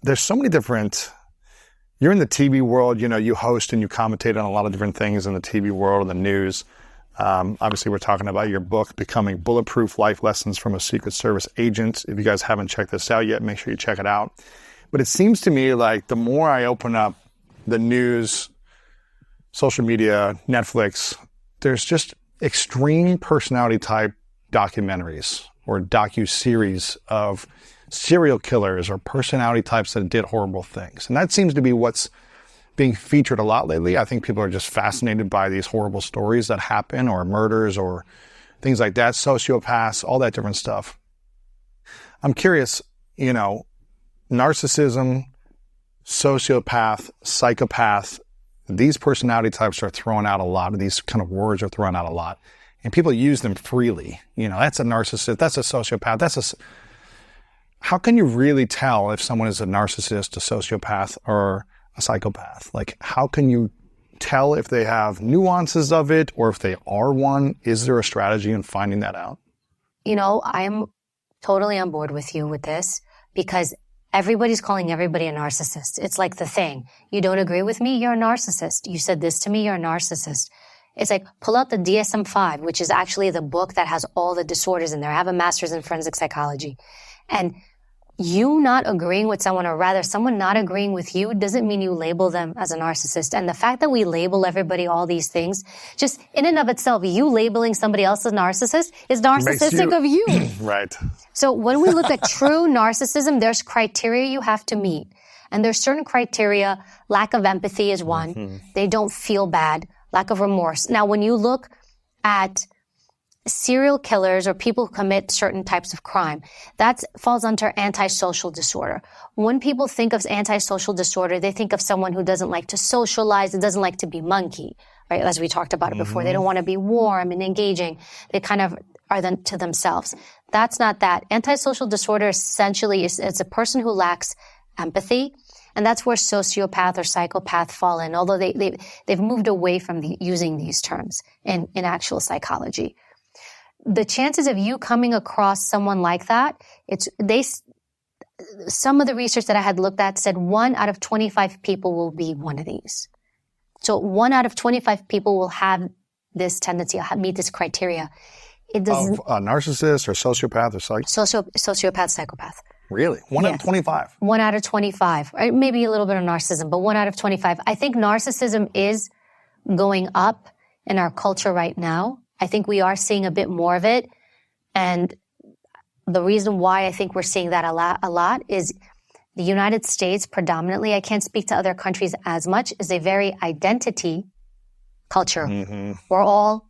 there's so many different, you're in the TV world, you host and you commentate on a lot of different things in the TV world and the news. Obviously, we're talking about your book, Becoming Bulletproof: Life Lessons from a Secret Service Agent. If you guys haven't checked this out yet, make sure you check it out. But it seems to me like the more I open up the news, social media, Netflix, there's just extreme personality type documentaries or docu-series of serial killers or personality types that did horrible things. And that seems to be what's being featured a lot lately. I think people are just fascinated by these horrible stories that happen, or murders or things like that, sociopaths, all that different stuff. I'm curious, narcissism, sociopath, psychopath, these personality types are thrown out a lot. These kind of words are thrown out a lot. And people use them freely. That's a narcissist, that's a sociopath, how can you really tell if someone is a narcissist, a sociopath, or a psychopath? Like, how can you tell if they have nuances of it or if they are one? Is there a strategy in finding that out? I'm totally on board with you with this because everybody's calling everybody a narcissist. It's like the thing. You don't agree with me? You're a narcissist. You said this to me? You're a narcissist. It's like, pull out the DSM-5, which is actually the book that has all the disorders in there. I have a master's in forensic psychology. And you not agreeing with someone, or rather someone not agreeing with you, doesn't mean you label them as a narcissist. And the fact that we label everybody all these things, just in and of itself, you labeling somebody else a narcissist is narcissistic of you. Right. So when we look at true narcissism, there's criteria you have to meet. And there's certain criteria. Lack of empathy is one. Mm-hmm. They don't feel bad. Lack of remorse. Now, when you look at serial killers or people who commit certain types of crime, that falls under antisocial disorder. When people think of antisocial disorder, they think of someone who doesn't like to socialize, and doesn't like to be monkey, right? As we talked about it before. They don't want to be warm and engaging. They kind of are to themselves. That's not that. Antisocial disorder essentially is a person who lacks empathy. And that's where sociopath or psychopath fall in, although they've moved away from using these terms in actual psychology. The chances of you coming across someone like that, some of the research that I had looked at said 1 out of 25 people will be one of these. So 1 out of 25 people will have this tendency, meet this criteria. It doesn't. Of a narcissist or sociopath or sociopath, psychopath. Really? 1 out of 25? 1 out of 25. Or maybe a little bit of narcissism, but 1 out of 25. I think narcissism is going up in our culture right now. I think we are seeing a bit more of it. And the reason why I think we're seeing that a lot is the United States predominantly, I can't speak to other countries as much, is a very identity culture. Mm-hmm. We're all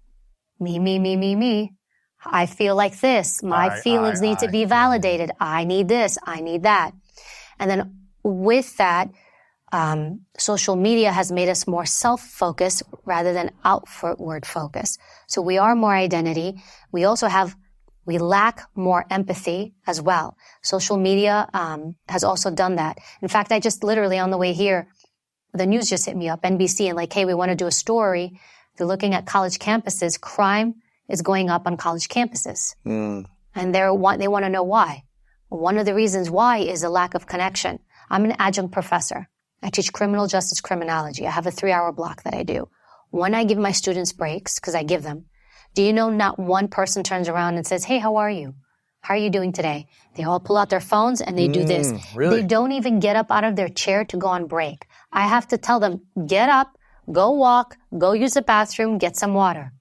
me. I feel like this. My feelings need to be validated. I need this. I need that. And then with that, social media has made us more self-focused rather than outward focused. So we are more identity. We lack more empathy as well. Social media has also done that. In fact, I just literally on the way here, the news just hit me up, NBC, and like, hey, we want to do a story. They're looking at college campuses. Crime is going up on college campuses. And they want to know why. One of the reasons why is a lack of connection. I'm an adjunct professor. I teach criminal justice criminology. I have a 3-hour block that I do. When I give my students breaks, because I give them, do you know not one person turns around and says, hey, how are you? How are you doing today? They all pull out their phones and they do this. Really? They don't even get up out of their chair to go on break. I have to tell them, get up, go walk, go use the bathroom, get some water.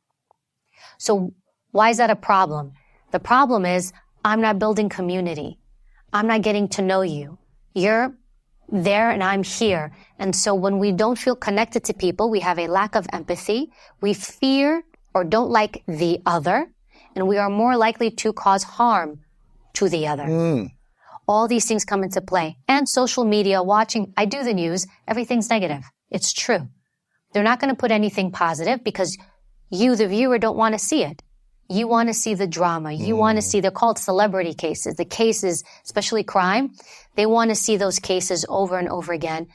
So why is that a problem? The problem is I'm not building community. I'm not getting to know you. You're there and I'm here. And so when we don't feel connected to people, we have a lack of empathy. We fear or don't like the other, and we are more likely to cause harm to the other. All these things come into play. And social media, watching, I do the news, everything's negative. It's true. They're not going to put anything positive because you, the viewer, don't want to see it. You want to see the drama. You want to see, they're called celebrity cases. The cases, especially crime, they want to see those cases over and over again.